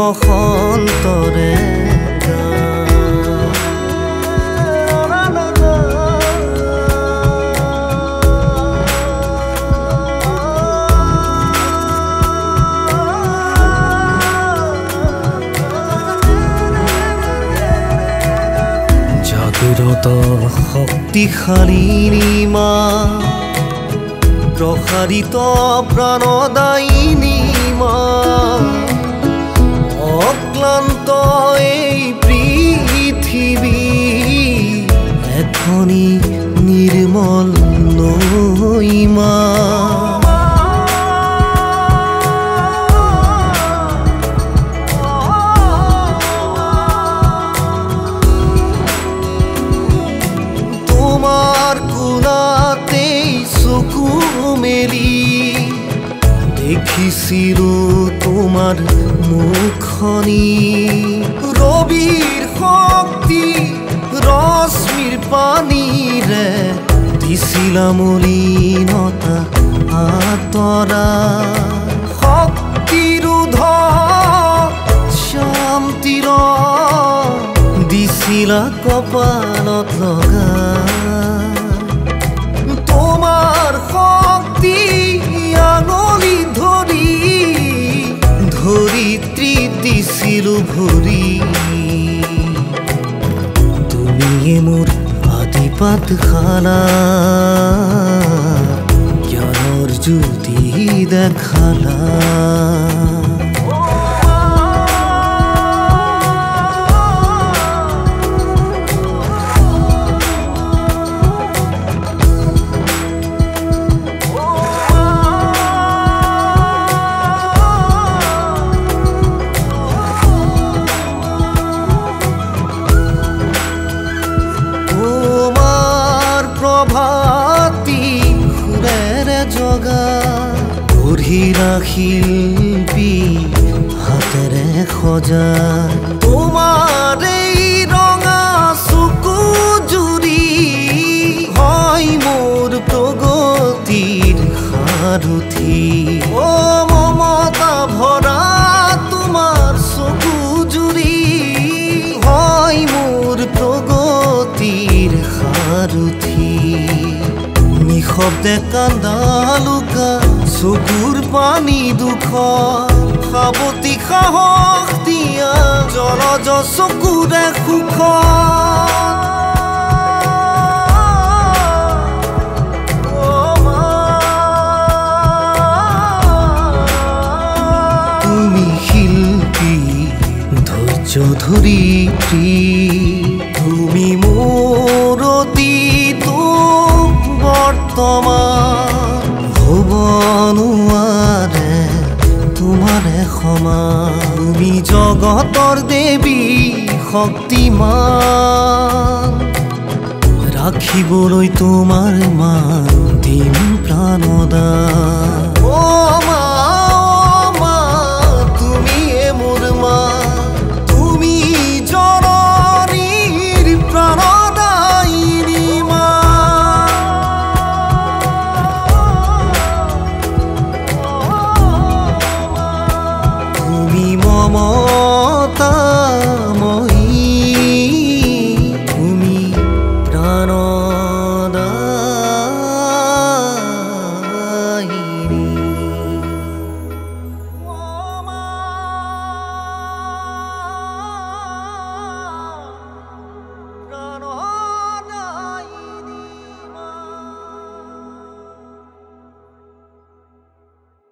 বসন্তৰে জাগ্ৰত শক্তিশালী মা প্ৰসাৰিত প্ৰাণদায়িনী মা অক্লান্ত এই পৃথিৱী এখনি নিৰ্মল নৈ মা দেখিছিলো তোমাৰ মুখনি ৰবিৰ শক্তি ৰশ্মিৰ পানীৰে দিছিলা মলিনতা আঁতৰা শক্তিৰ শান্তিৰ দিছিলা কপালত লগা তোমাৰ শক্তি আঙুলি ধৰিত্ৰী দিছিলো ভৰি তুমিয়ে মোৰ আদি পাঠশালা জ্ঞানৰ জ্যোতি দেখালা শিল্পী হাতেৰে সজা তোমাৰ এই ৰঙা চকু জুৰি হয় মোৰ প্ৰগতিৰ সাৰথি অ মমতা ভৰা তোমাৰ চকু জুৰি হয় মোৰ প্ৰগতিৰ সাৰথি নিশব্দে কান্দালুকা চকুৰ পানী দুখ সাৱতি সাহস দিয়া জলজ চকুৰে সুখ তুমি শিল্পী ধৈৰ্য ধৰিত্ৰী তুমি মোৰ অতীত বৰ্তমান ভুৱনুৱাৰে তোমাৰে সমান তুমি জগতৰ দেৱী শক্তিমান ৰাখিবলৈ তোমাৰ মান দিম প্ৰাণদান অ মা তুমিয়ে মোৰ মা